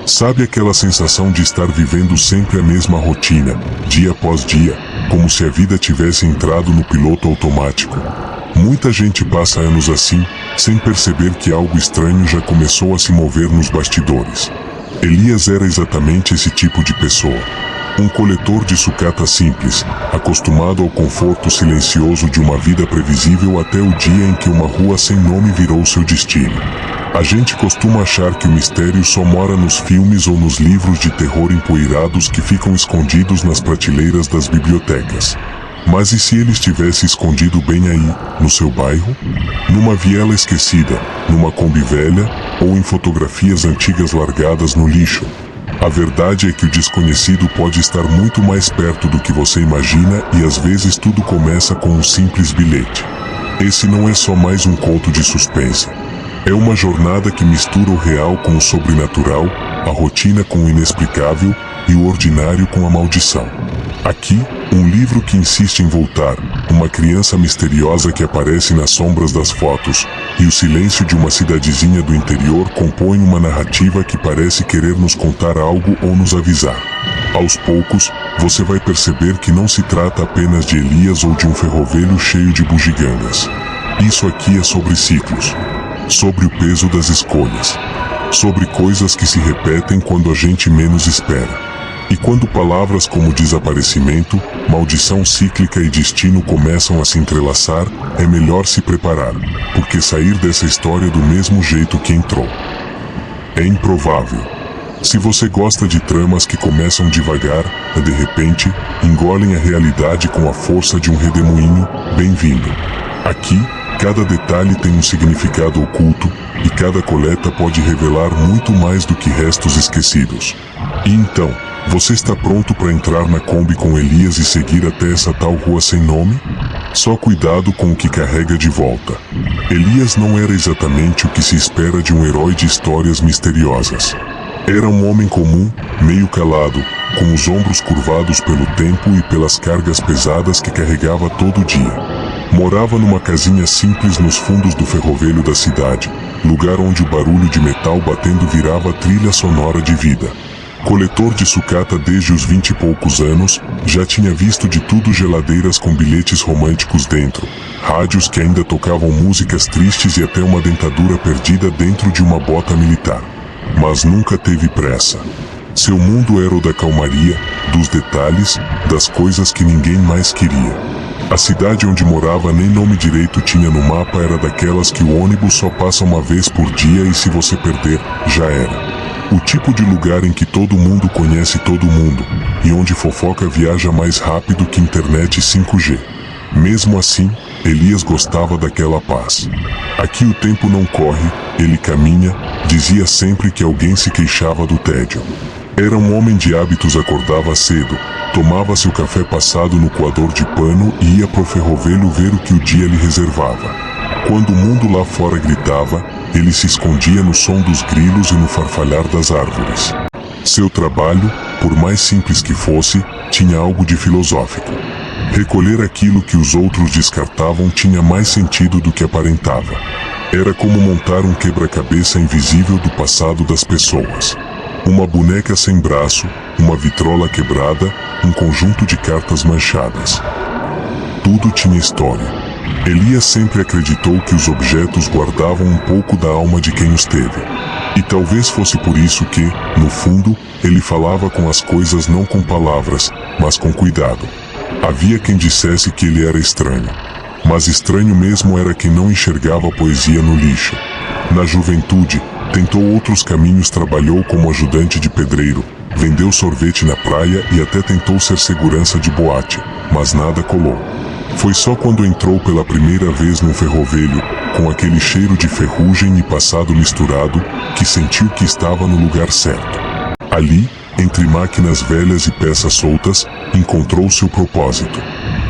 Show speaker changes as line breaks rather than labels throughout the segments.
Sabe aquela sensação de estar vivendo sempre a mesma rotina, dia após dia, como se a vida tivesse entrado no piloto automático? Muita gente passa anos assim, sem perceber que algo estranho já começou a se mover nos bastidores. Elias era exatamente esse tipo de pessoa. Um coletor de sucata simples, acostumado ao conforto silencioso de uma vida previsível até o dia em que uma rua sem nome virou seu destino. A gente costuma achar que o mistério só mora nos filmes ou nos livros de terror empoeirados que ficam escondidos nas prateleiras das bibliotecas. Mas e se ele estivesse escondido bem aí, no seu bairro? Numa viela esquecida, numa Kombi velha ou em fotografias antigas largadas no lixo? A verdade é que o desconhecido pode estar muito mais perto do que você imagina e às vezes tudo começa com um simples bilhete. Esse não é só mais um conto de suspense. É uma jornada que mistura o real com o sobrenatural, a rotina com o inexplicável e o ordinário com a maldição. Aqui, um livro que insiste em voltar, uma criança misteriosa que aparece nas sombras das fotos, e o silêncio de uma cidadezinha do interior compõem uma narrativa que parece querer nos contar algo ou nos avisar. Aos poucos, você vai perceber que não se trata apenas de Elias ou de um ferrovelho cheio de bugigangas. Isso aqui é sobre ciclos. Sobre o peso das escolhas. Sobre coisas que se repetem quando a gente menos espera. E quando palavras como desaparecimento, maldição cíclica e destino começam a se entrelaçar, é melhor se preparar, porque sair dessa história do mesmo jeito que entrou é improvável. Se você gosta de tramas que começam devagar, e de repente, engolem a realidade com a força de um redemoinho, bem-vindo. Aqui, cada detalhe tem um significado oculto, e cada coleta pode revelar muito mais do que restos esquecidos. E então, você está pronto para entrar na Kombi com Elias e seguir até essa tal rua sem nome? Só cuidado com o que carrega de volta. Elias não era exatamente o que se espera de um herói de histórias misteriosas. Era um homem comum, meio calado, com os ombros curvados pelo tempo e pelas cargas pesadas que carregava todo dia. Morava numa casinha simples nos fundos do ferrovelho da cidade, lugar onde o barulho de metal batendo virava trilha sonora de vida. Coletor de sucata desde os 20 e poucos anos, já tinha visto de tudo: geladeiras com bilhetes românticos dentro, rádios que ainda tocavam músicas tristes e até uma dentadura perdida dentro de uma bota militar. Mas nunca teve pressa. Seu mundo era o da calmaria, dos detalhes, das coisas que ninguém mais queria. A cidade onde morava nem nome direito tinha no mapa, era daquelas que o ônibus só passa uma vez por dia e se você perder, já era. O tipo de lugar em que todo mundo conhece todo mundo, e onde fofoca viaja mais rápido que internet 5G. Mesmo assim, Elias gostava daquela paz. Aqui o tempo não corre, ele caminha, dizia sempre que alguém se queixava do tédio. Era um homem de hábitos, acordava cedo, tomava seu café passado no coador de pano e ia pro ferrovelho ver o que o dia lhe reservava. Quando o mundo lá fora gritava, ele se escondia no som dos grilos e no farfalhar das árvores. Seu trabalho, por mais simples que fosse, tinha algo de filosófico. Recolher aquilo que os outros descartavam tinha mais sentido do que aparentava. Era como montar um quebra-cabeça invisível do passado das pessoas. Uma boneca sem braço, uma vitrola quebrada, um conjunto de cartas manchadas. Tudo tinha história. Elias sempre acreditou que os objetos guardavam um pouco da alma de quem os teve. E talvez fosse por isso que, no fundo, ele falava com as coisas não com palavras, mas com cuidado. Havia quem dissesse que ele era estranho. Mas estranho mesmo era quem não enxergava a poesia no lixo. Na juventude, tentou outros caminhos, trabalhou como ajudante de pedreiro, vendeu sorvete na praia e até tentou ser segurança de boate, mas nada colou. Foi só quando entrou pela primeira vez num ferrovelho, com aquele cheiro de ferrugem e passado misturado, que sentiu que estava no lugar certo. Ali, entre máquinas velhas e peças soltas, encontrou seu propósito.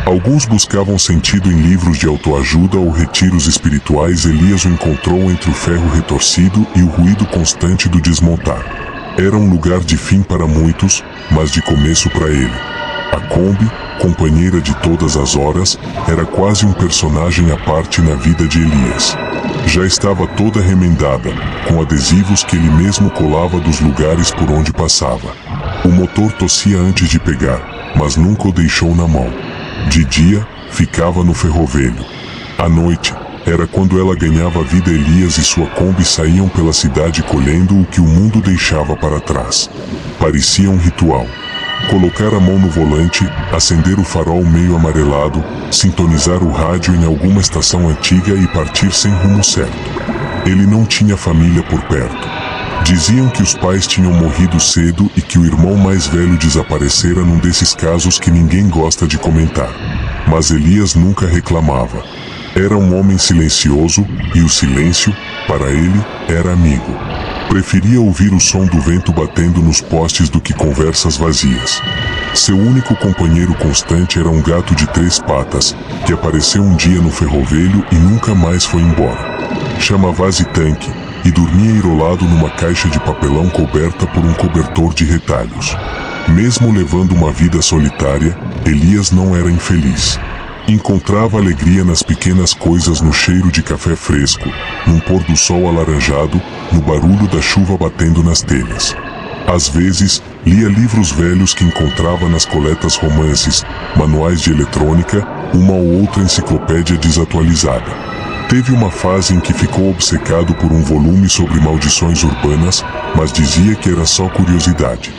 Alguns buscavam sentido em livros de autoajuda ou retiros espirituais. Elias o encontrou entre o ferro retorcido e o ruído constante do desmontar. Era um lugar de fim para muitos, mas de começo para ele. A Kombi, companheira de todas as horas, era quase um personagem à parte na vida de Elias. Já estava toda remendada, com adesivos que ele mesmo colava dos lugares por onde passava. O motor tossia antes de pegar, mas nunca o deixou na mão. De dia, ficava no ferrovelho. À noite, era quando ela ganhava vida. Elias e sua Kombi saíam pela cidade colhendo o que o mundo deixava para trás. Parecia um ritual. Colocar a mão no volante, acender o farol meio amarelado, sintonizar o rádio em alguma estação antiga e partir sem rumo certo. Ele não tinha família por perto. Diziam que os pais tinham morrido cedo e que o irmão mais velho desaparecera num desses casos que ninguém gosta de comentar. Mas Elias nunca reclamava. Era um homem silencioso e o silêncio, para ele, era amigo. Preferia ouvir o som do vento batendo nos postes do que conversas vazias. Seu único companheiro constante era um gato de 3 patas, que apareceu um dia no ferrovelho e nunca mais foi embora. Chamava-se Tanque, e dormia enrolado numa caixa de papelão coberta por um cobertor de retalhos. Mesmo levando uma vida solitária, Elias não era infeliz. Encontrava alegria nas pequenas coisas, no cheiro de café fresco, num pôr do sol alaranjado, no barulho da chuva batendo nas telhas. Às vezes, lia livros velhos que encontrava nas coletas, romances, manuais de eletrônica, uma ou outra enciclopédia desatualizada. Teve uma fase em que ficou obcecado por um volume sobre maldições urbanas, mas dizia que era só curiosidade.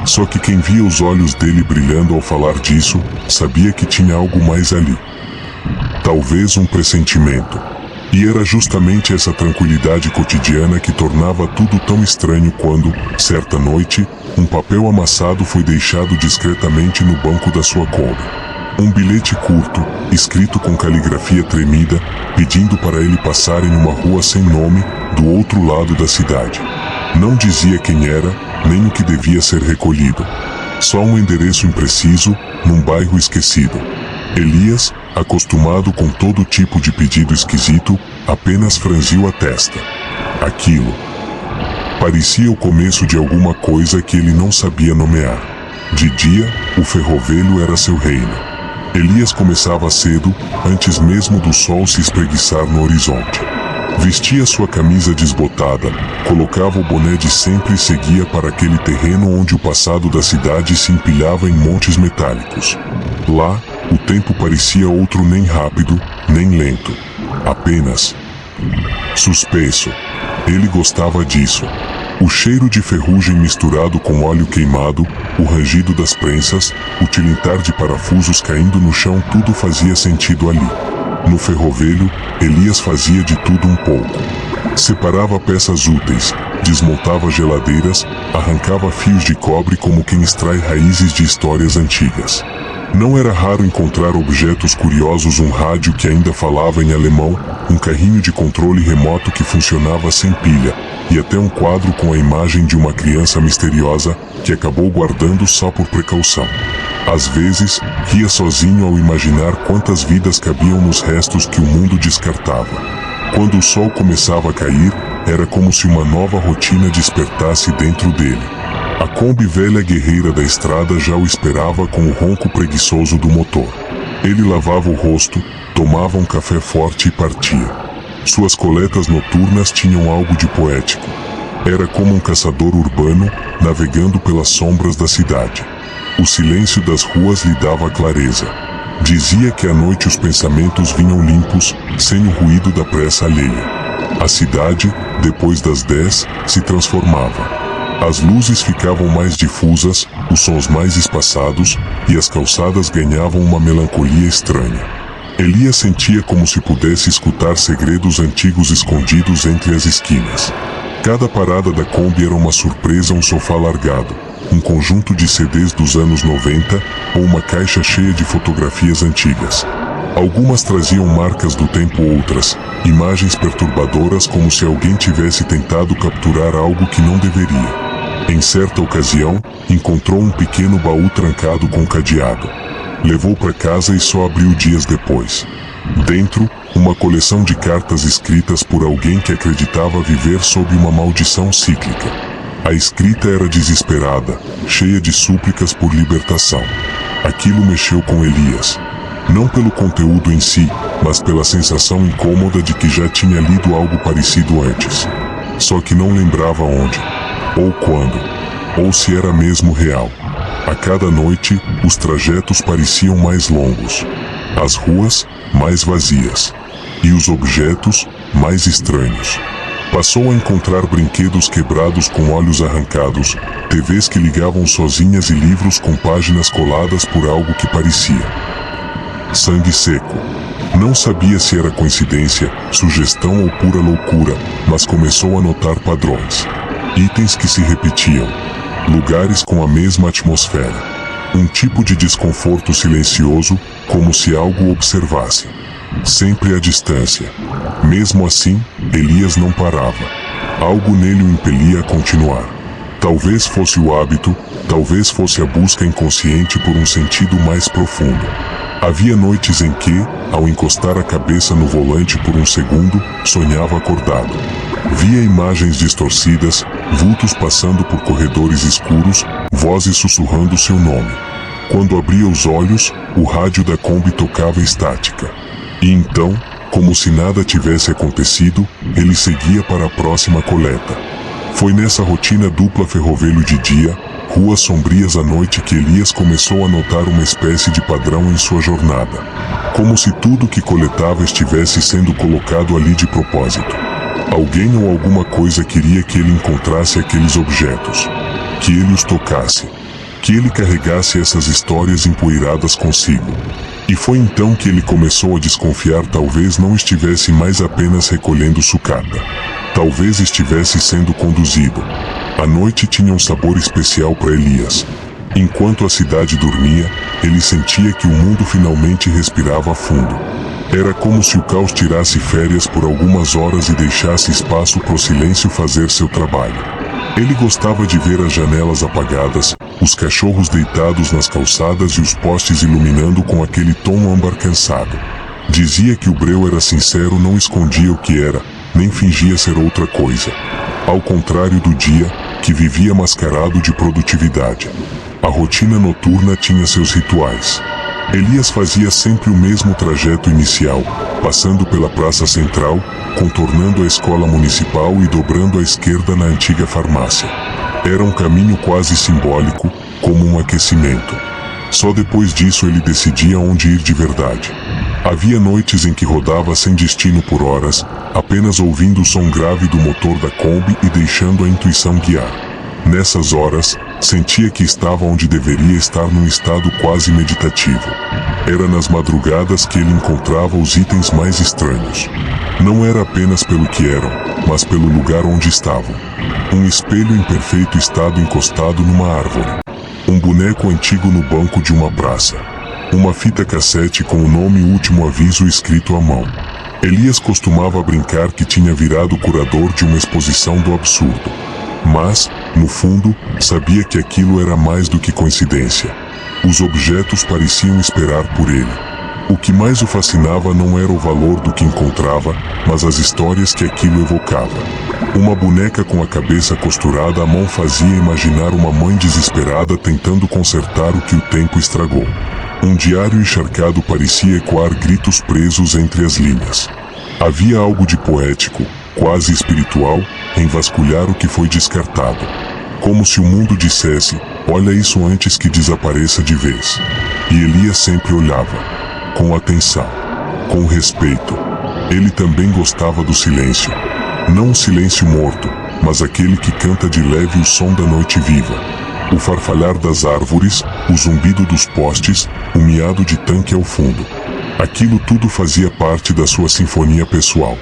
Só que quem via os olhos dele brilhando ao falar disso, sabia que tinha algo mais ali. Talvez um pressentimento. E era justamente essa tranquilidade cotidiana que tornava tudo tão estranho quando, certa noite, um papel amassado foi deixado discretamente no banco da sua Kombi. Um bilhete curto, escrito com caligrafia tremida, pedindo para ele passar em uma rua sem nome, do outro lado da cidade. Não dizia quem era, nem o que devia ser recolhido. Só um endereço impreciso, num bairro esquecido. Elias, acostumado com todo tipo de pedido esquisito, apenas franziu a testa. Aquilo parecia o começo de alguma coisa que ele não sabia nomear. De dia, o ferrovelho era seu reino. Elias começava cedo, antes mesmo do sol se espreguiçar no horizonte. Vestia sua camisa desbotada, colocava o boné de sempre e seguia para aquele terreno onde o passado da cidade se empilhava em montes metálicos. Lá, o tempo parecia outro, nem rápido, nem lento. Apenas suspenso. Ele gostava disso. O cheiro de ferrugem misturado com óleo queimado, o rangido das prensas, o tilintar de parafusos caindo no chão, tudo fazia sentido ali. No ferrovelho, Elias fazia de tudo um pouco. Separava peças úteis, desmontava geladeiras, arrancava fios de cobre como quem extrai raízes de histórias antigas. Não era raro encontrar objetos curiosos, um rádio que ainda falava em alemão, um carrinho de controle remoto que funcionava sem pilha, e até um quadro com a imagem de uma criança misteriosa, que acabou guardando só por precaução. Às vezes, ria sozinho ao imaginar quantas vidas cabiam nos restos que o mundo descartava. Quando o sol começava a cair, era como se uma nova rotina despertasse dentro dele. A Kombi velha guerreira da estrada já o esperava com o ronco preguiçoso do motor. Ele lavava o rosto, tomava um café forte e partia. Suas coletas noturnas tinham algo de poético. Era como um caçador urbano, navegando pelas sombras da cidade. O silêncio das ruas lhe dava clareza. Dizia que à noite os pensamentos vinham limpos, sem o ruído da pressa alheia. A cidade, depois das 10, se transformava. As luzes ficavam mais difusas, os sons mais espaçados, e as calçadas ganhavam uma melancolia estranha. Elias sentia como se pudesse escutar segredos antigos escondidos entre as esquinas. Cada parada da Kombi era uma surpresa, um sofá largado, um conjunto de CDs dos anos 90 ou uma caixa cheia de fotografias antigas. Algumas traziam marcas do tempo, outras, imagens perturbadoras, como se alguém tivesse tentado capturar algo que não deveria. Em certa ocasião, encontrou um pequeno baú trancado com cadeado. Levou para casa e só abriu dias depois. Dentro, uma coleção de cartas escritas por alguém que acreditava viver sob uma maldição cíclica. A escrita era desesperada, cheia de súplicas por libertação. Aquilo mexeu com Elias. Não pelo conteúdo em si, mas pela sensação incômoda de que já tinha lido algo parecido antes. Só que não lembrava onde, ou quando, ou se era mesmo real. A cada noite, os trajetos pareciam mais longos, as ruas mais vazias, e os objetos mais estranhos. Passou a encontrar brinquedos quebrados com olhos arrancados, TVs que ligavam sozinhas e livros com páginas coladas por algo que parecia sangue seco. Não sabia se era coincidência, sugestão ou pura loucura, mas começou a notar padrões. Itens que se repetiam. Lugares com a mesma atmosfera. Um tipo de desconforto silencioso, como se algo o observasse. Sempre à distância. Mesmo assim, Elias não parava. Algo nele o impelia a continuar. Talvez fosse o hábito, talvez fosse a busca inconsciente por um sentido mais profundo. Havia noites em que, ao encostar a cabeça no volante por um segundo, sonhava acordado. Via imagens distorcidas, vultos passando por corredores escuros, vozes sussurrando seu nome. Quando abria os olhos, o rádio da Kombi tocava estática. E então, como se nada tivesse acontecido, ele seguia para a próxima coleta. Foi nessa rotina dupla ferrovelho de dia, ruas sombrias à noite que Elias começou a notar uma espécie de padrão em sua jornada. Como se tudo que coletava estivesse sendo colocado ali de propósito. Alguém ou alguma coisa queria que ele encontrasse aqueles objetos. Que ele os tocasse. Que ele carregasse essas histórias empoeiradas consigo. E foi então que ele começou a desconfiar. Talvez não estivesse mais apenas recolhendo sucata. Talvez estivesse sendo conduzido. A noite tinha um sabor especial para Elias. Enquanto a cidade dormia, ele sentia que o mundo finalmente respirava fundo. Era como se o caos tirasse férias por algumas horas e deixasse espaço para o silêncio fazer seu trabalho. Ele gostava de ver as janelas apagadas, os cachorros deitados nas calçadas e os postes iluminando com aquele tom âmbar cansado. Dizia que o breu era sincero, não escondia o que era, nem fingia ser outra coisa. Ao contrário do dia, que vivia mascarado de produtividade. A rotina noturna tinha seus rituais. Elias fazia sempre o mesmo trajeto inicial, passando pela praça central, contornando a escola municipal e dobrando à esquerda na antiga farmácia. Era um caminho quase simbólico, como um aquecimento. Só depois disso ele decidia onde ir de verdade. Havia noites em que rodava sem destino por horas, apenas ouvindo o som grave do motor da Kombi e deixando a intuição guiar. Nessas horas, sentia que estava onde deveria estar, num estado quase meditativo. Era nas madrugadas que ele encontrava os itens mais estranhos. Não era apenas pelo que eram, mas pelo lugar onde estavam. Um espelho em perfeito estado encostado numa árvore. Um boneco antigo no banco de uma praça. Uma fita cassete com o nome Último Aviso escrito à mão. Elias costumava brincar que tinha virado curador de uma exposição do absurdo. Mas, no fundo, sabia que aquilo era mais do que coincidência. Os objetos pareciam esperar por ele. O que mais o fascinava não era o valor do que encontrava, mas as histórias que aquilo evocava. Uma boneca com a cabeça costurada à mão fazia imaginar uma mãe desesperada tentando consertar o que o tempo estragou. Um diário encharcado parecia ecoar gritos presos entre as linhas. Havia algo de poético, quase espiritual, em vasculhar o que foi descartado. Como se o mundo dissesse, olha isso antes que desapareça de vez. E Elias sempre olhava. Com atenção. Com respeito. Ele também gostava do silêncio. Não um silêncio morto, mas aquele que canta de leve o som da noite viva. O farfalhar das árvores, o zumbido dos postes, o miado de tanque ao fundo. Aquilo tudo fazia parte da sua sinfonia pessoal.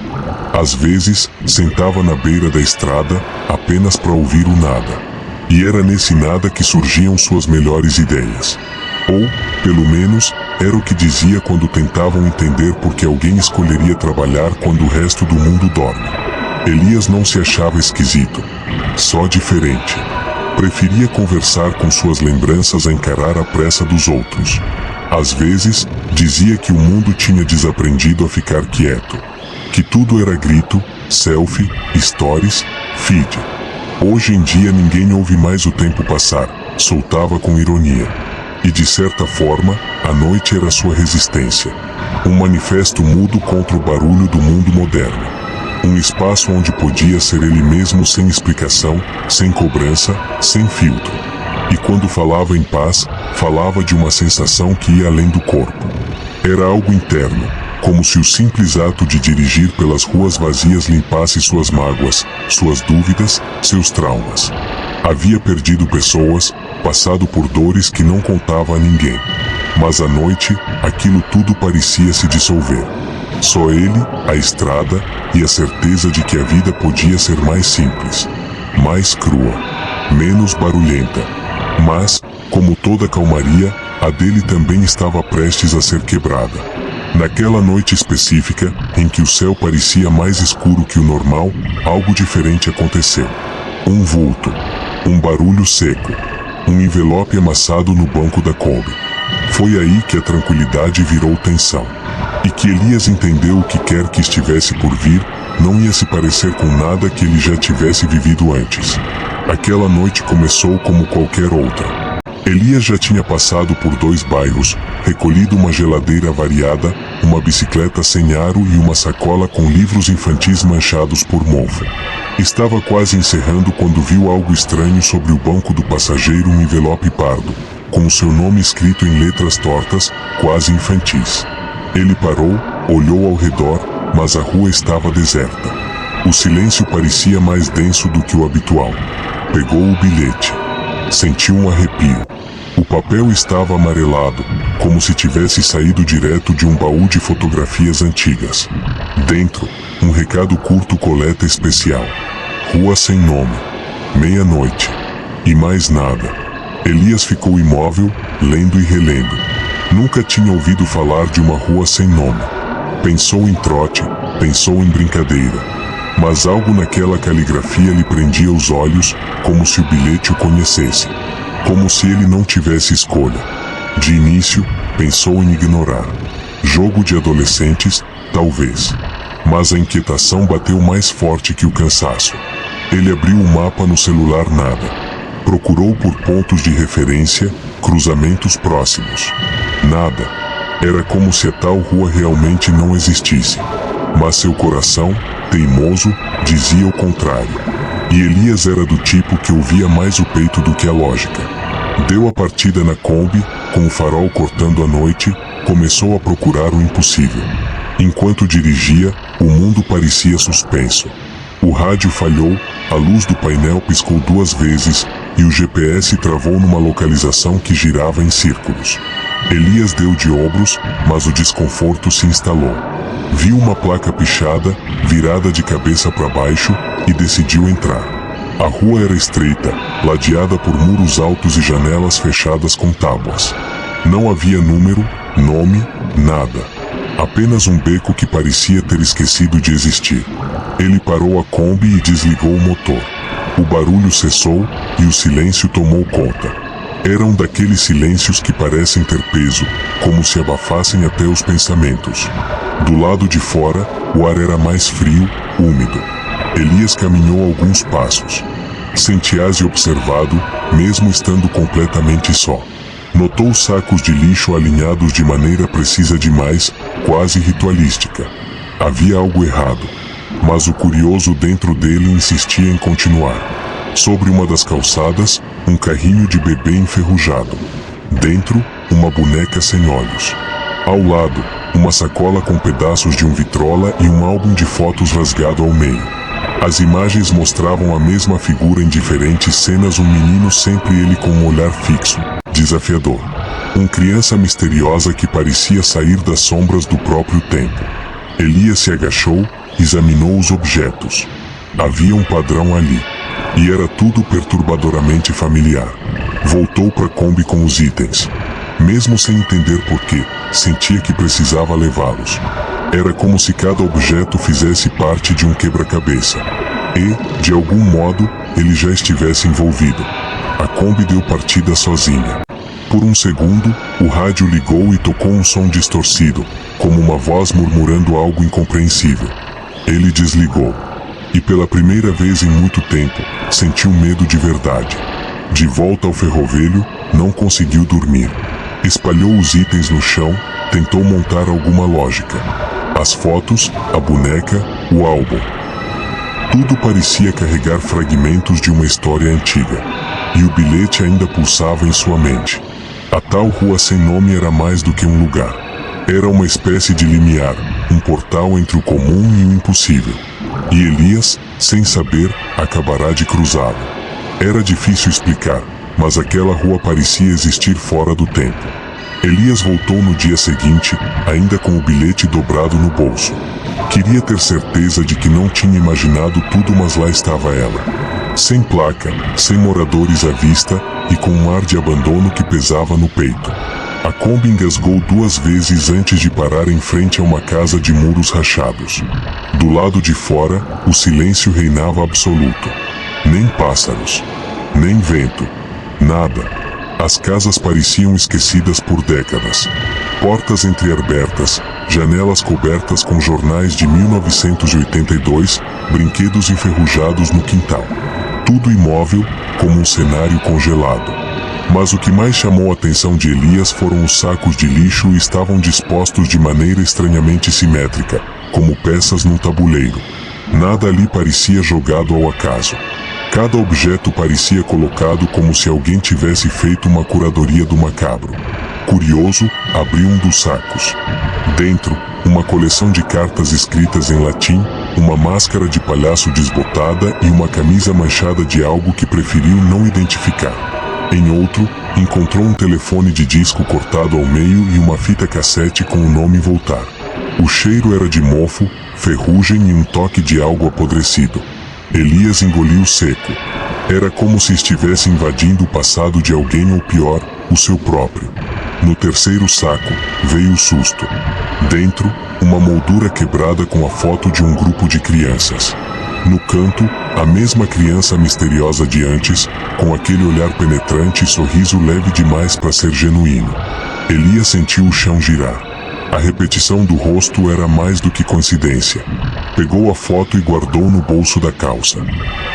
Às vezes, sentava na beira da estrada, apenas para ouvir o nada. E era nesse nada que surgiam suas melhores ideias. Ou, pelo menos, era o que dizia quando tentavam entender por que alguém escolheria trabalhar quando o resto do mundo dorme. Elias não se achava esquisito, só diferente. Preferia conversar com suas lembranças a encarar a pressa dos outros. Às vezes, dizia que o mundo tinha desaprendido a ficar quieto. Que tudo era grito, selfie, stories, feed. Hoje em dia ninguém ouve mais o tempo passar, soltava com ironia. E de certa forma, a noite era sua resistência. Um manifesto mudo contra o barulho do mundo moderno. Um espaço onde podia ser ele mesmo sem explicação, sem cobrança, sem filtro. E quando falava em paz, falava de uma sensação que ia além do corpo. Era algo interno, como se o simples ato de dirigir pelas ruas vazias limpasse suas mágoas, suas dúvidas, seus traumas. Havia perdido pessoas, passado por dores que não contava a ninguém. Mas à noite, aquilo tudo parecia se dissolver. Só ele, a estrada e a certeza de que a vida podia ser mais simples, mais crua, menos barulhenta. Mas, como toda calmaria, a dele também estava prestes a ser quebrada. Naquela noite específica, em que o céu parecia mais escuro que o normal, algo diferente aconteceu. Um vulto, um barulho seco, um envelope amassado no banco da Kombi. Foi aí que a tranquilidade virou tensão. E que Elias entendeu o que quer que estivesse por vir, não ia se parecer com nada que ele já tivesse vivido antes. Aquela noite começou como qualquer outra. Elias já tinha passado por 2 bairros, recolhido uma geladeira avariada, uma bicicleta sem aro e uma sacola com livros infantis manchados por mofo. Estava quase encerrando quando viu algo estranho sobre o banco do passageiro, um envelope pardo, com seu nome escrito em letras tortas, quase infantis. Ele parou, olhou ao redor, mas a rua estava deserta. O silêncio parecia mais denso do que o habitual. Pegou o bilhete. Sentiu um arrepio. O papel estava amarelado, como se tivesse saído direto de um baú de fotografias antigas. Dentro, um recado curto: coleta especial. Rua sem nome. Meia-noite. E mais nada. Elias ficou imóvel, lendo e relendo. Nunca tinha ouvido falar de uma rua sem nome. Pensou em trote, pensou em brincadeira. Mas algo naquela caligrafia lhe prendia os olhos, como se o bilhete o conhecesse. Como se ele não tivesse escolha. De início, pensou em ignorar. Jogo de adolescentes, talvez. Mas a inquietação bateu mais forte que o cansaço. Ele abriu o mapa no celular, nada. Procurou por pontos de referência, cruzamentos próximos. Nada. Era como se a tal rua realmente não existisse. Mas seu coração, teimoso, dizia o contrário. E Elias era do tipo que ouvia mais o peito do que a lógica. Deu a partida na Kombi, com o farol cortando a noite, começou a procurar o impossível. Enquanto dirigia, o mundo parecia suspenso. O rádio falhou, a luz do painel piscou 2 vezes, e o GPS travou numa localização que girava em círculos. Elias deu de ombros, mas o desconforto se instalou. Viu uma placa pichada, virada de cabeça para baixo, e decidiu entrar. A rua era estreita, ladeada por muros altos e janelas fechadas com tábuas. Não havia número, nome, nada. Apenas um beco que parecia ter esquecido de existir. Ele parou a Kombi e desligou o motor. O barulho cessou, e o silêncio tomou conta. Era um daqueles silêncios que parecem ter peso, como se abafassem até os pensamentos. Do lado de fora, o ar era mais frio, úmido. Elias caminhou alguns passos. Sentiase observado, mesmo estando completamente só. Notou sacos de lixo alinhados de maneira precisa demais, quase ritualística. Havia algo errado. Mas o curioso dentro dele insistia em continuar. Sobre uma das calçadas, um carrinho de bebê enferrujado. Dentro, uma boneca sem olhos. Ao lado, uma sacola com pedaços de um vitrola e um álbum de fotos rasgado ao meio. As imagens mostravam a mesma figura em diferentes cenas, um menino, sempre ele com um olhar fixo, desafiador. Uma criança misteriosa que parecia sair das sombras do próprio tempo. Elias se agachou, examinou os objetos. Havia um padrão ali. E era tudo perturbadoramente familiar. Voltou para a Kombi com os itens. Mesmo sem entender porquê, sentia que precisava levá-los. Era como se cada objeto fizesse parte de um quebra-cabeça. E, de algum modo, ele já estivesse envolvido. A Kombi deu partida sozinha. Por um segundo, o rádio ligou e tocou um som distorcido, como uma voz murmurando algo incompreensível. Ele desligou. E pela primeira vez em muito tempo, sentiu medo de verdade. De volta ao ferrovelho, não conseguiu dormir. Espalhou os itens no chão, tentou montar alguma lógica. As fotos, a boneca, o álbum. Tudo parecia carregar fragmentos de uma história antiga. E o bilhete ainda pulsava em sua mente. A tal rua sem nome era mais do que um lugar. Era uma espécie de limiar, um portal entre o comum e o impossível. E Elias, sem saber, acabará de cruzá-lo. Era difícil explicar, mas aquela rua parecia existir fora do tempo. Elias voltou no dia seguinte, ainda com o bilhete dobrado no bolso. Queria ter certeza de que não tinha imaginado tudo, mas lá estava ela. Sem placa, sem moradores à vista e com um ar de abandono que pesava no peito. A Kombi engasgou 2 vezes antes de parar em frente a uma casa de muros rachados. Do lado de fora, o silêncio reinava absoluto. Nem pássaros, nem vento, nada. As casas pareciam esquecidas por décadas. Portas entreabertas, janelas cobertas com jornais de 1982, brinquedos enferrujados no quintal. Tudo imóvel, como um cenário congelado. Mas o que mais chamou a atenção de Elias foram os sacos de lixo e estavam dispostos de maneira estranhamente simétrica, como peças num tabuleiro. Nada ali parecia jogado ao acaso. Cada objeto parecia colocado como se alguém tivesse feito uma curadoria do macabro. Curioso, abriu um dos sacos. Dentro, uma coleção de cartas escritas em latim, uma máscara de palhaço desbotada e uma camisa manchada de algo que preferiu não identificar. Em outro, encontrou um telefone de disco cortado ao meio e uma fita cassete com o nome Voltar. O cheiro era de mofo, ferrugem e um toque de algo apodrecido. Elias engoliu seco. Era como se estivesse invadindo o passado de alguém ou pior, o seu próprio. No terceiro saco, veio o susto. Dentro, uma moldura quebrada com a foto de um grupo de crianças. No canto, a mesma criança misteriosa de antes, com aquele olhar penetrante e sorriso leve demais para ser genuíno. Elias sentiu o chão girar. A repetição do rosto era mais do que coincidência. Pegou a foto e guardou no bolso da calça.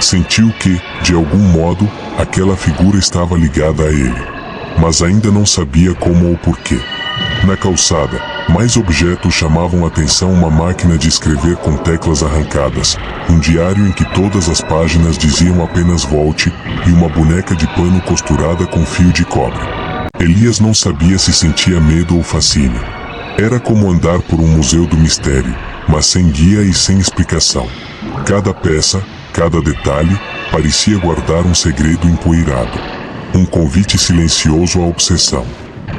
Sentiu que, de algum modo, aquela figura estava ligada a ele. Mas ainda não sabia como ou porquê. Na calçada, mais objetos chamavam a atenção: uma máquina de escrever com teclas arrancadas, um diário em que todas as páginas diziam apenas volte, e uma boneca de pano costurada com fio de cobre. Elias não sabia se sentia medo ou fascínio. Era como andar por um museu do mistério, mas sem guia e sem explicação. Cada peça, cada detalhe, parecia guardar um segredo empoeirado. Um convite silencioso à obsessão.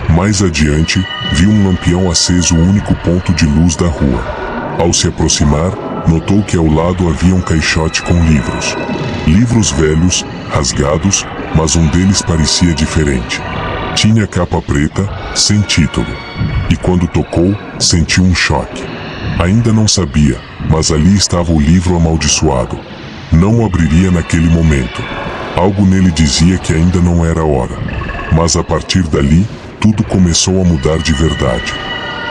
Mais adiante, viu um lampião aceso, o único ponto de luz da rua. Ao se aproximar, notou que ao lado havia um caixote com livros. Livros velhos, rasgados, mas um deles parecia diferente. Tinha capa preta, sem título. E quando tocou, sentiu um choque. Ainda não sabia, mas ali estava o livro amaldiçoado. Não o abriria naquele momento. Algo nele dizia que ainda não era hora. Mas a partir dali, tudo começou a mudar de verdade.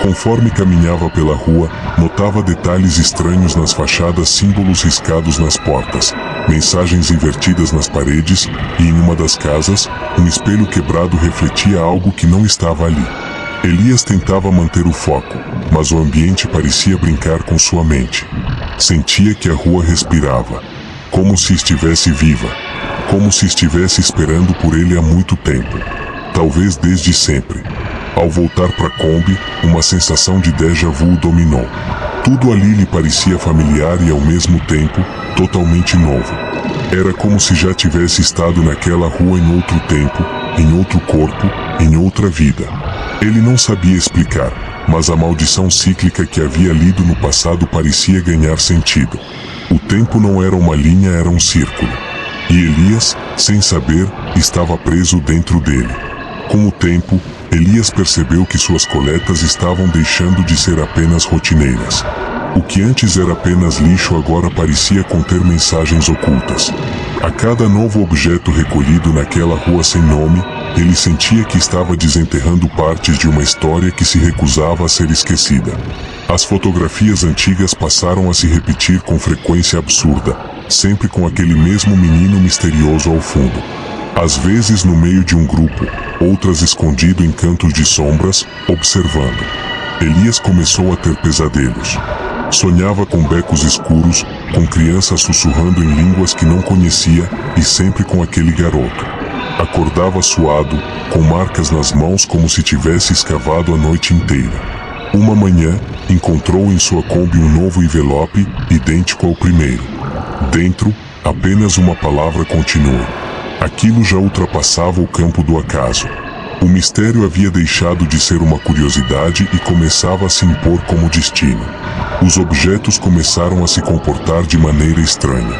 Conforme caminhava pela rua, notava detalhes estranhos nas fachadas, símbolos riscados nas portas, mensagens invertidas nas paredes, e em uma das casas, um espelho quebrado refletia algo que não estava ali. Elias tentava manter o foco, mas o ambiente parecia brincar com sua mente. Sentia que a rua respirava, como se estivesse viva, como se estivesse esperando por ele há muito tempo, talvez desde sempre. Ao voltar para Kombi, uma sensação de déjà vu o dominou. Tudo ali lhe parecia familiar e ao mesmo tempo, totalmente novo. Era como se já tivesse estado naquela rua em outro tempo, em outro corpo, em outra vida. Ele não sabia explicar, mas a maldição cíclica que havia lido no passado parecia ganhar sentido. O tempo não era uma linha, era um círculo. E Elias, sem saber, estava preso dentro dele. Com o tempo, Elias percebeu que suas coletas estavam deixando de ser apenas rotineiras. O que antes era apenas lixo agora parecia conter mensagens ocultas. A cada novo objeto recolhido naquela rua sem nome, ele sentia que estava desenterrando partes de uma história que se recusava a ser esquecida. As fotografias antigas passaram a se repetir com frequência absurda, sempre com aquele mesmo menino misterioso ao fundo. Às vezes no meio de um grupo, outras escondido em cantos de sombras, observando. Elias começou a ter pesadelos. Sonhava com becos escuros, com crianças sussurrando em línguas que não conhecia e sempre com aquele garoto. Acordava suado, com marcas nas mãos como se tivesse escavado a noite inteira. Uma manhã, encontrou em sua Kombi um novo envelope, idêntico ao primeiro. Dentro, apenas uma palavra continua. Aquilo já ultrapassava o campo do acaso. O mistério havia deixado de ser uma curiosidade e começava a se impor como destino. Os objetos começaram a se comportar de maneira estranha.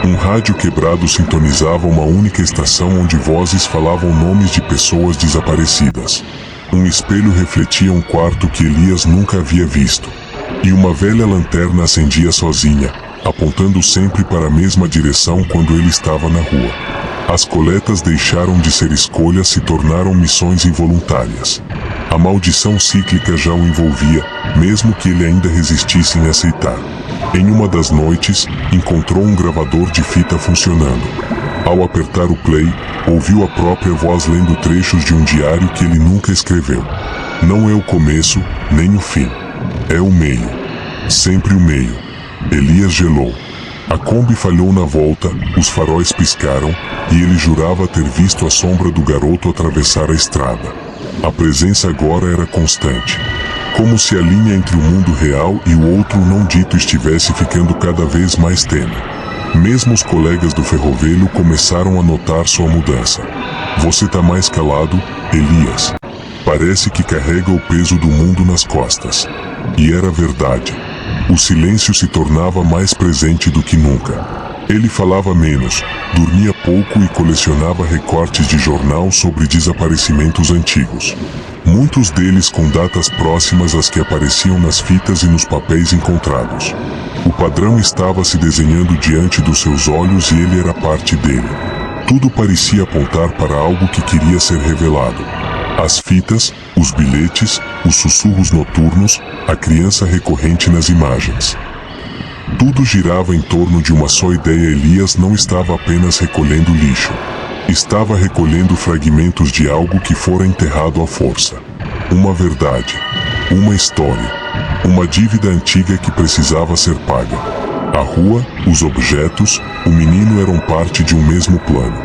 Um rádio quebrado sintonizava uma única estação onde vozes falavam nomes de pessoas desaparecidas. Um espelho refletia um quarto que Elias nunca havia visto. E uma velha lanterna acendia sozinha, apontando sempre para a mesma direção quando ele estava na rua. As coletas deixaram de ser escolhas e se tornaram missões involuntárias. A maldição cíclica já o envolvia, mesmo que ele ainda resistisse em aceitar. Em uma das noites, encontrou um gravador de fita funcionando. Ao apertar o play, ouviu a própria voz lendo trechos de um diário que ele nunca escreveu. Não é o começo, nem o fim. É o meio. Sempre o meio. Elias gelou. A Kombi falhou na volta, os faróis piscaram, e ele jurava ter visto a sombra do garoto atravessar a estrada. A presença agora era constante. Como se a linha entre o mundo real e o outro não dito estivesse ficando cada vez mais tênue. Mesmo os colegas do ferrovelho começaram a notar sua mudança. Você tá mais calado, Elias. Parece que carrega o peso do mundo nas costas. E era verdade. O silêncio se tornava mais presente do que nunca. Ele falava menos, dormia pouco e colecionava recortes de jornal sobre desaparecimentos antigos. Muitos deles com datas próximas às que apareciam nas fitas e nos papéis encontrados. O padrão estava se desenhando diante dos seus olhos e ele era parte dele. Tudo parecia apontar para algo que queria ser revelado. As fitas, os bilhetes, os sussurros noturnos, a criança recorrente nas imagens. Tudo girava em torno de uma só ideia. Elias não estava apenas recolhendo lixo. Estava recolhendo fragmentos de algo que fora enterrado à força. Uma verdade. Uma história. Uma dívida antiga que precisava ser paga. A rua, os objetos, o menino eram parte de um mesmo plano.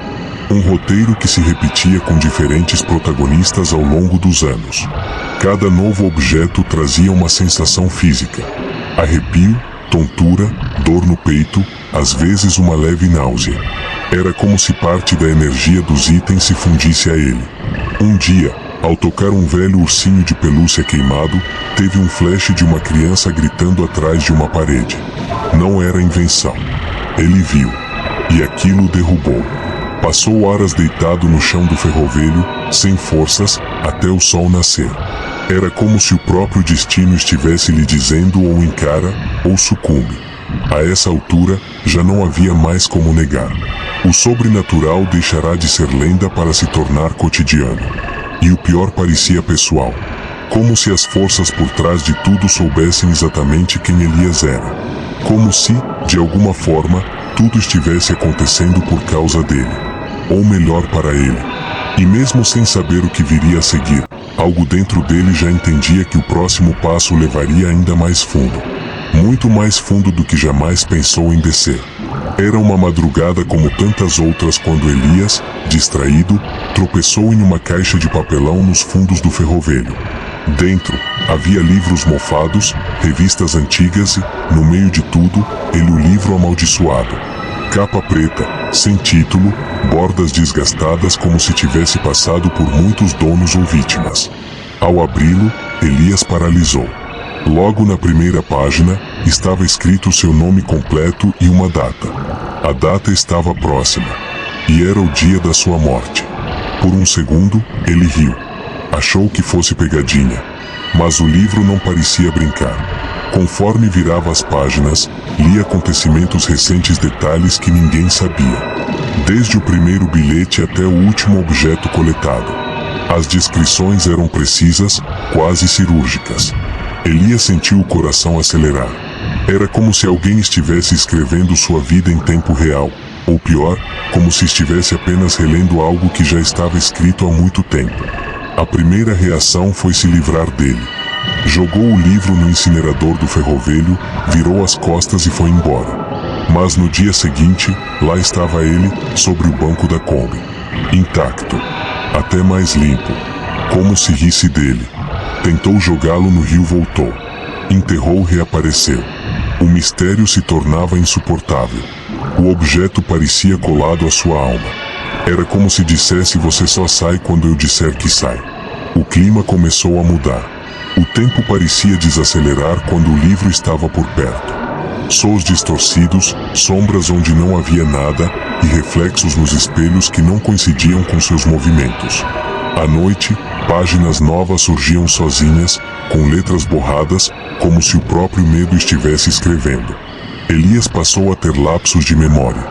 Um roteiro que se repetia com diferentes protagonistas ao longo dos anos. Cada novo objeto trazia uma sensação física. Arrepio, tontura, dor no peito, às vezes uma leve náusea. Era como se parte da energia dos itens se fundisse a ele. Um dia, ao tocar um velho ursinho de pelúcia queimado, teve um flash de uma criança gritando atrás de uma parede. Não era invenção. Ele viu. E aquilo o derrubou. Passou horas deitado no chão do ferrovelho, sem forças, até o sol nascer. Era como se o próprio destino estivesse lhe dizendo ou encara, ou sucumbe. A essa altura, já não havia mais como negar. O sobrenatural deixará de ser lenda para se tornar cotidiano. E o pior parecia pessoal. Como se as forças por trás de tudo soubessem exatamente quem Elias era. Como se, de alguma forma, tudo estivesse acontecendo por causa dele. Ou melhor para ele. E mesmo sem saber o que viria a seguir, algo dentro dele já entendia que o próximo passo levaria ainda mais fundo. Muito mais fundo do que jamais pensou em descer. Era uma madrugada como tantas outras quando Elias, distraído, tropeçou em uma caixa de papelão nos fundos do ferrovelho. Dentro, havia livros mofados, revistas antigas e, no meio de tudo, ele o livro amaldiçoado. Capa preta, sem título, bordas desgastadas como se tivesse passado por muitos donos ou vítimas. Ao abri-lo, Elias paralisou. Logo na primeira página, estava escrito seu nome completo e uma data. A data estava próxima. E era o dia da sua morte. Por um segundo, ele riu. Achou que fosse pegadinha. Mas o livro não parecia brincar. Conforme virava as páginas, lia acontecimentos recentes, detalhes que ninguém sabia. Desde o primeiro bilhete até o último objeto coletado. As descrições eram precisas, quase cirúrgicas. Elias sentiu o coração acelerar. Era como se alguém estivesse escrevendo sua vida em tempo real, Ou pior, como se estivesse apenas relendo algo que já estava escrito há muito tempo. A primeira reação foi se livrar dele. Jogou o livro no incinerador do ferrovelho, virou as costas e foi embora. Mas no dia seguinte, lá estava ele, sobre o banco da Kombi. Intacto. Até mais limpo. Como se risse dele. Tentou jogá-lo no rio, voltou. Enterrou, reapareceu. O mistério se tornava insuportável. O objeto parecia colado à sua alma. Era como se dissesse: você só sai quando eu disser que sai. O clima começou a mudar. O tempo parecia desacelerar quando o livro estava por perto. Sons distorcidos, sombras onde não havia nada e reflexos nos espelhos que não coincidiam com seus movimentos. À noite, páginas novas surgiam sozinhas, com letras borradas, como se o próprio medo estivesse escrevendo. Elias passou a ter lapsos de memória.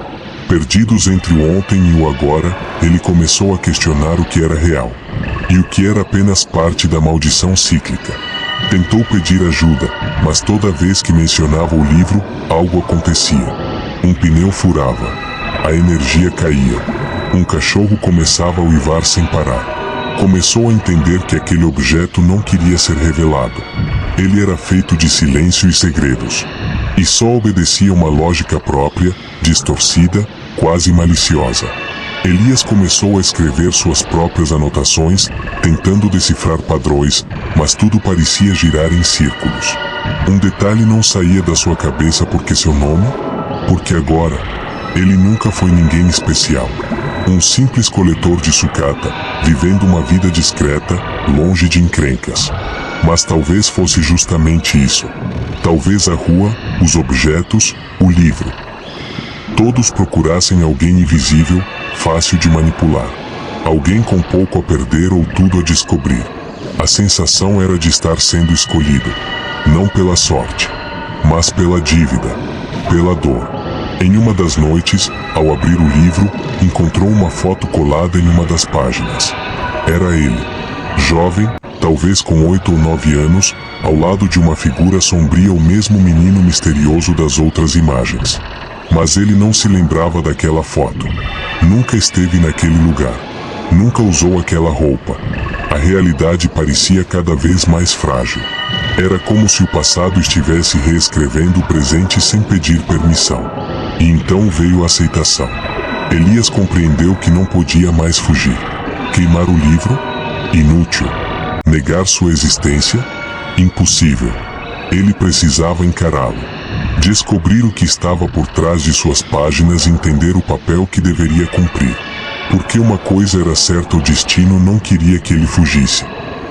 Perdidos entre o ontem e o agora, ele começou a questionar o que era real e o que era apenas parte da maldição cíclica. Tentou pedir ajuda, mas toda vez que mencionava o livro, algo acontecia. Um pneu furava. A energia caía. Um cachorro começava a uivar sem parar. Começou a entender que aquele objeto não queria ser revelado. Ele era feito de silêncio e segredos. E só obedecia uma lógica própria, distorcida, quase maliciosa. Elias começou a escrever suas próprias anotações, tentando decifrar padrões, mas tudo parecia girar em círculos. Um detalhe não saía da sua cabeça: porque seu nome? Porque agora, ele nunca foi ninguém especial. Um simples coletor de sucata, vivendo uma vida discreta, longe de encrencas. Mas talvez fosse justamente isso. Talvez a rua, os objetos, o livro. Todos procurassem alguém invisível, fácil de manipular. Alguém com pouco a perder ou tudo a descobrir. A sensação era de estar sendo escolhido. Não pela sorte, mas pela dívida, pela dor. Em uma das noites, ao abrir o livro, encontrou uma foto colada em uma das páginas. Era ele. Jovem, talvez com 8 ou 9 anos, ao lado de uma figura sombria, o mesmo menino misterioso das outras imagens. Mas ele não se lembrava daquela foto. Nunca esteve naquele lugar. Nunca usou aquela roupa. A realidade parecia cada vez mais frágil. Era como se o passado estivesse reescrevendo o presente sem pedir permissão. E então veio a aceitação. Elias compreendeu que não podia mais fugir. Queimar o livro? Inútil. Negar sua existência? Impossível. Ele precisava encará-lo. Descobrir o que estava por trás de suas páginas e entender o papel que deveria cumprir. Porque uma coisa era certa: o destino não queria que ele fugisse.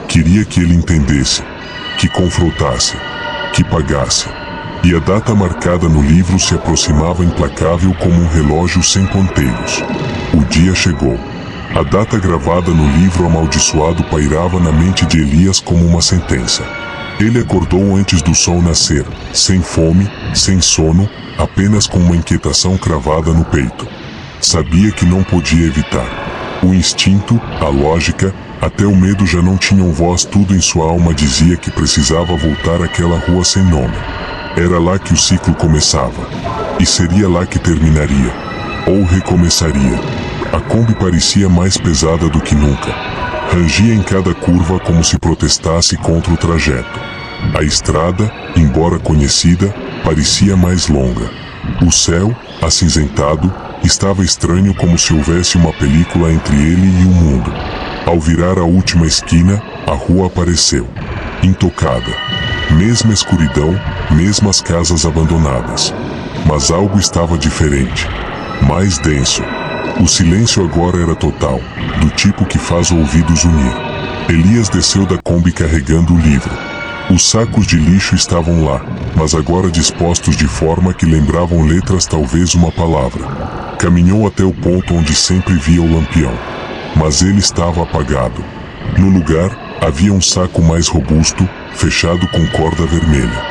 Queria que ele entendesse, que confrontasse, que pagasse. E a data marcada no livro se aproximava implacável como um relógio sem ponteiros. O dia chegou. A data gravada no livro amaldiçoado pairava na mente de Elias como uma sentença. Ele acordou antes do sol nascer, sem fome, sem sono, apenas com uma inquietação cravada no peito. Sabia que não podia evitar. O instinto, a lógica, até o medo já não tinham voz. Tudo em sua alma dizia que precisava voltar àquela rua sem nome. Era lá que o ciclo começava. E seria lá que terminaria. Ou recomeçaria. A Kombi parecia mais pesada do que nunca. Rangia em cada curva como se protestasse contra o trajeto. A estrada, embora conhecida, parecia mais longa. O céu, acinzentado, estava estranho, como se houvesse uma película entre ele e o mundo. Ao virar a última esquina, a rua apareceu. Intocada. Mesma escuridão, mesmas casas abandonadas. Mas algo estava diferente. Mais denso. O silêncio agora era total, do tipo que faz ouvidos unir. Elias desceu da Kombi carregando o livro. Os sacos de lixo estavam lá, mas agora dispostos de forma que lembravam letras, talvez uma palavra. Caminhou até o ponto onde sempre via o lampião. Mas ele estava apagado. No lugar, havia um saco mais robusto, fechado com corda vermelha.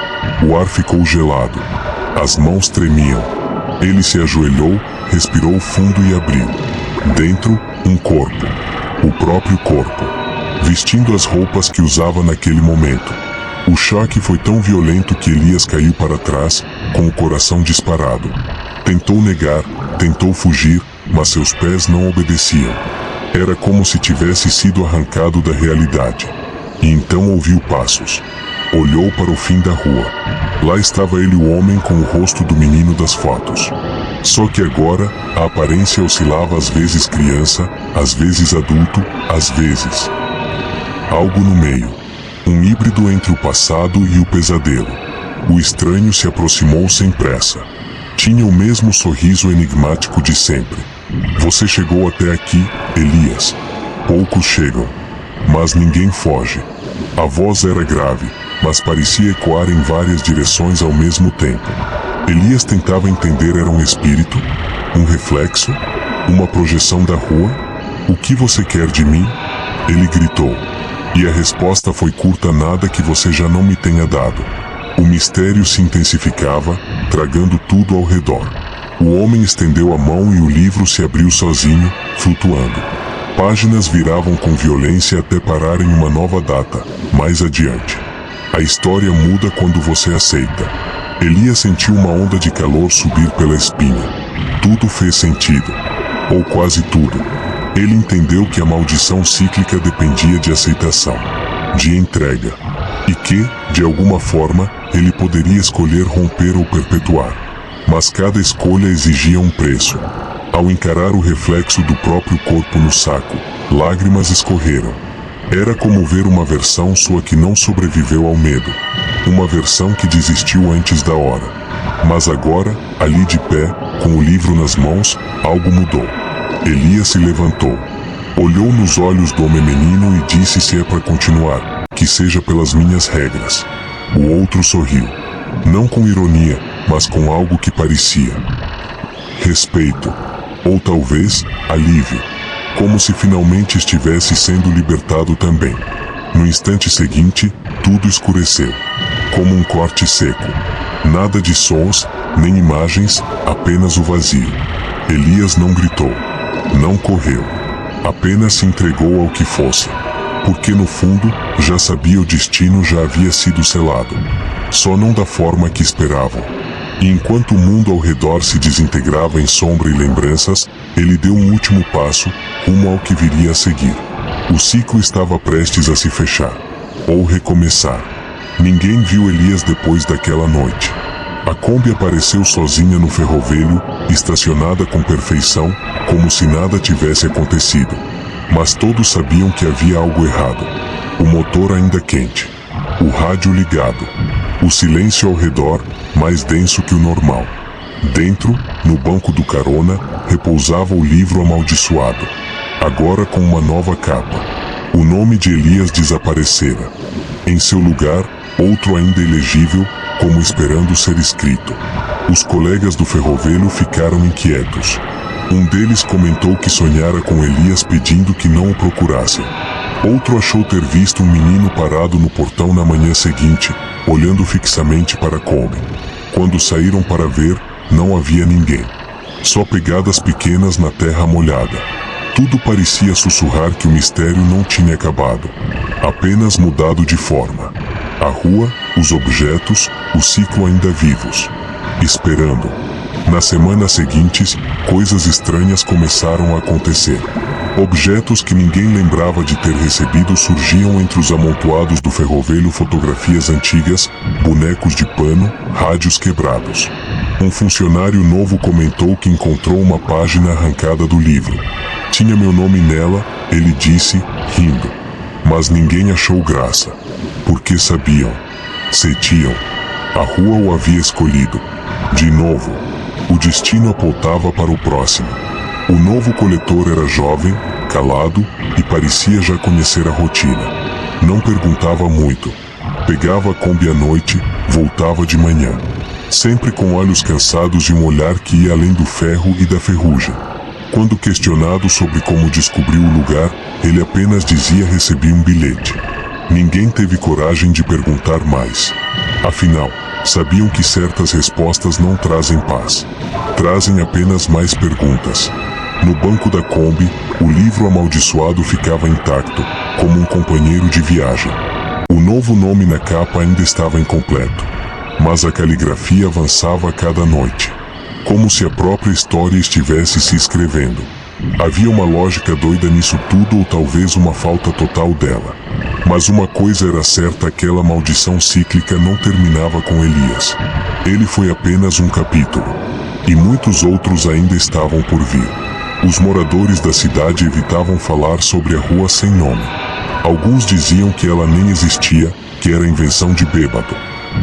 O ar ficou gelado. As mãos tremiam. Ele se ajoelhou, respirou fundo e abriu. Dentro, um corpo. O próprio corpo. Vestindo as roupas que usava naquele momento. O choque foi tão violento que Elias caiu para trás, com o coração disparado. Tentou negar, tentou fugir, mas seus pés não obedeciam. Era como se tivesse sido arrancado da realidade. E então ouviu passos. Olhou para o fim da rua. Lá estava ele, o homem com o rosto do menino das fotos. Só que agora, a aparência oscilava, às vezes criança, às vezes adulto, às vezes algo no meio. Um híbrido entre o passado e o pesadelo. O estranho se aproximou sem pressa. Tinha o mesmo sorriso enigmático de sempre. Você chegou até aqui, Elias. Poucos chegam. Mas ninguém foge. A voz era grave, mas parecia ecoar em várias direções ao mesmo tempo. Elias tentava entender: era um espírito? Um reflexo? Uma projeção da rua? O que você quer de mim? Ele gritou. E a resposta foi curta: nada que você já não me tenha dado. O mistério se intensificava, tragando tudo ao redor. O homem estendeu a mão e o livro se abriu sozinho, flutuando. Páginas viravam com violência até parar em uma nova data, mais adiante. A história muda quando você aceita. Elias sentiu uma onda de calor subir pela espinha. Tudo fez sentido. Ou quase tudo. Ele entendeu que a maldição cíclica dependia de aceitação, de entrega. E que, de alguma forma, ele poderia escolher romper ou perpetuar. Mas cada escolha exigia um preço. Ao encarar o reflexo do próprio corpo no saco, lágrimas escorreram. Era como ver uma versão sua que não sobreviveu ao medo. Uma versão que desistiu antes da hora. Mas agora, ali de pé, com o livro nas mãos, algo mudou. Elias se levantou. Olhou nos olhos do homem menino e disse: se é para continuar, que seja pelas minhas regras. O outro sorriu. Não com ironia, mas com algo que parecia respeito. Ou talvez, alívio. Como se finalmente estivesse sendo libertado também. No instante seguinte, tudo escureceu. Como um corte seco. Nada de sons, nem imagens, apenas o vazio. Elias não gritou. Não correu. Apenas se entregou ao que fosse. Porque no fundo, já sabia, o destino já havia sido selado. Só não da forma que esperavam. E enquanto o mundo ao redor se desintegrava em sombra e lembranças, ele deu um último passo, rumo ao que viria a seguir. O ciclo estava prestes a se fechar. Ou recomeçar. Ninguém viu Elias depois daquela noite. A Kombi apareceu sozinha no ferrovelho, estacionada com perfeição, como se nada tivesse acontecido. Mas todos sabiam que havia algo errado. O motor ainda quente. O rádio ligado. O silêncio ao redor, mais denso que o normal. Dentro, no banco do carona, repousava o livro amaldiçoado. Agora com uma nova capa. O nome de Elias desaparecera. Em seu lugar, outro ainda ilegível, como esperando ser escrito. Os colegas do ferrovelho ficaram inquietos. Um deles comentou que sonhara com Elias pedindo que não o procurassem. Outro achou ter visto um menino parado no portão na manhã seguinte, olhando fixamente para a Kombi. Quando saíram para ver, não havia ninguém. Só pegadas pequenas na terra molhada. Tudo parecia sussurrar que o mistério não tinha acabado. Apenas mudado de forma. A rua, os objetos, o ciclo ainda vivos. Esperando. Nas semanas seguintes, coisas estranhas começaram a acontecer. Objetos que ninguém lembrava de ter recebido surgiam entre os amontoados do ferrovelho: fotografias antigas, bonecos de pano, rádios quebrados. Um funcionário novo comentou que encontrou uma página arrancada do livro. Tinha meu nome nela, ele disse, rindo. Mas ninguém achou graça. Porque sabiam. Sentiam. A rua o havia escolhido. De novo. O destino apontava para o próximo. O novo coletor era jovem, calado, e parecia já conhecer a rotina. Não perguntava muito. Pegava a Kombi à noite, voltava de manhã. Sempre com olhos cansados e um olhar que ia além do ferro e da ferrugem. Quando questionado sobre como descobriu o lugar, ele apenas dizia: recebi um bilhete. Ninguém teve coragem de perguntar mais. Afinal, sabiam que certas respostas não trazem paz. Trazem apenas mais perguntas. No banco da Kombi, o livro amaldiçoado ficava intacto, como um companheiro de viagem. O novo nome na capa ainda estava incompleto. Mas a caligrafia avançava a cada noite. como se a própria história estivesse se escrevendo. Havia uma lógica doida nisso tudo ou talvez uma falta total dela. Mas uma coisa era certa, aquela maldição cíclica não terminava com Elias. Ele foi apenas um capítulo. E muitos outros ainda estavam por vir. Os moradores da cidade evitavam falar sobre a rua sem nome. Alguns diziam que ela nem existia, que era invenção de bêbado.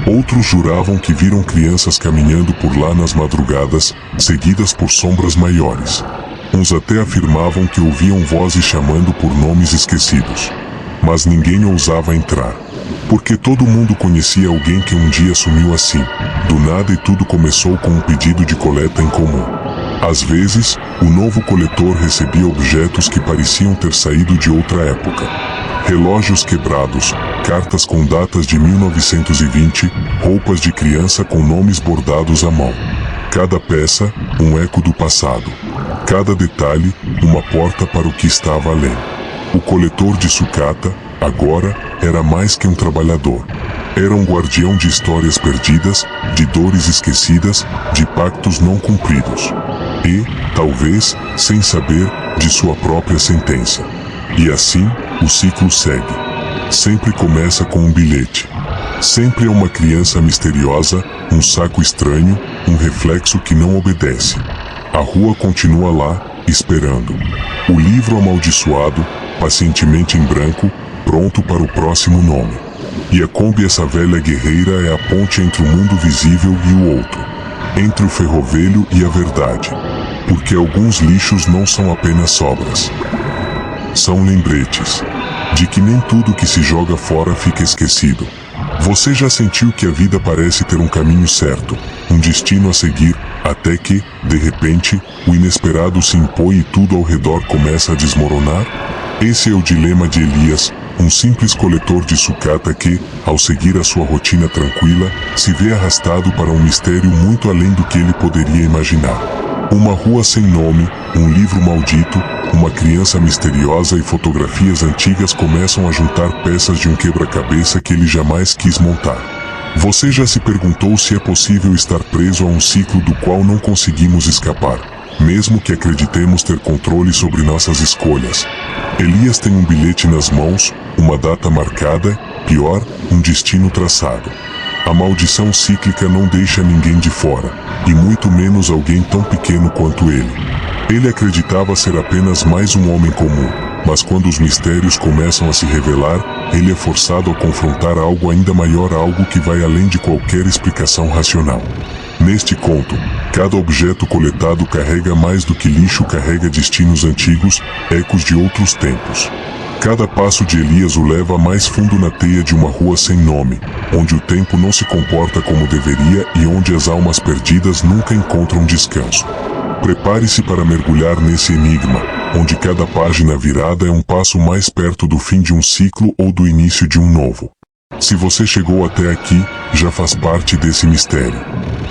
Outros juravam que viram crianças caminhando por lá nas madrugadas, seguidas por sombras maiores. Uns até afirmavam que ouviam vozes chamando por nomes esquecidos. Mas ninguém ousava entrar. Porque todo mundo conhecia alguém que um dia sumiu assim, do nada, e tudo começou com um pedido de coleta em comum. Às vezes, o novo coletor recebia objetos que pareciam ter saído de outra época. Relógios quebrados, cartas com datas de 1920, roupas de criança com nomes bordados à mão. Cada peça, um eco do passado. Cada detalhe, uma porta para o que estava além. O coletor de sucata, agora, era mais que um trabalhador. Era um guardião de histórias perdidas, de dores esquecidas, de pactos não cumpridos. E, talvez, sem saber, de sua própria sentença. E assim, o ciclo segue. Sempre começa com um bilhete. Sempre é uma criança misteriosa, um saco estranho, um reflexo que não obedece. A rua continua lá, esperando. O livro amaldiçoado, pacientemente em branco, pronto para o próximo nome. E a Kombi, essa velha guerreira, é a ponte entre o mundo visível e o outro. Entre o ferrovelho e a verdade. Porque alguns lixos não são apenas sobras. São lembretes. De que nem tudo que se joga fora fica esquecido. Você já sentiu que a vida parece ter um caminho certo, um destino a seguir, até que, de repente, o inesperado se impõe e tudo ao redor começa a desmoronar? Esse é o dilema de Elias, um simples coletor de sucata que, ao seguir a sua rotina tranquila, se vê arrastado para um mistério muito além do que ele poderia imaginar. Uma rua sem nome, um livro maldito, uma criança misteriosa e fotografias antigas começam a juntar peças de um quebra-cabeça que ele jamais quis montar. Você já se perguntou se é possível estar preso a um ciclo do qual não conseguimos escapar, mesmo que acreditemos ter controle sobre nossas escolhas? Elias tem um bilhete nas mãos, uma data marcada, pior, um destino traçado. A maldição cíclica não deixa ninguém de fora, e muito menos alguém tão pequeno quanto ele. Ele acreditava ser apenas mais um homem comum, mas quando os mistérios começam a se revelar, ele é forçado a confrontar algo ainda maior, algo que vai além de qualquer explicação racional. Neste conto, cada objeto coletado carrega mais do que lixo, carrega destinos antigos, ecos de outros tempos. Cada passo de Elias o leva mais fundo na teia de uma rua sem nome, onde o tempo não se comporta como deveria e onde as almas perdidas nunca encontram descanso. Prepare-se para mergulhar nesse enigma, onde cada página virada é um passo mais perto do fim de um ciclo ou do início de um novo. Se você chegou até aqui, já faz parte desse mistério.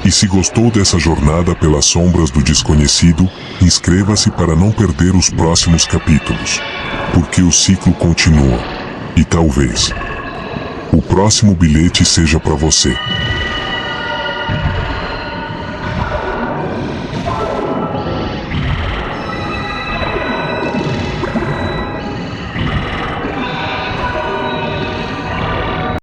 E se gostou dessa jornada pelas sombras do desconhecido, inscreva-se para não perder os próximos capítulos. Porque o ciclo continua. E talvez o próximo bilhete seja para você.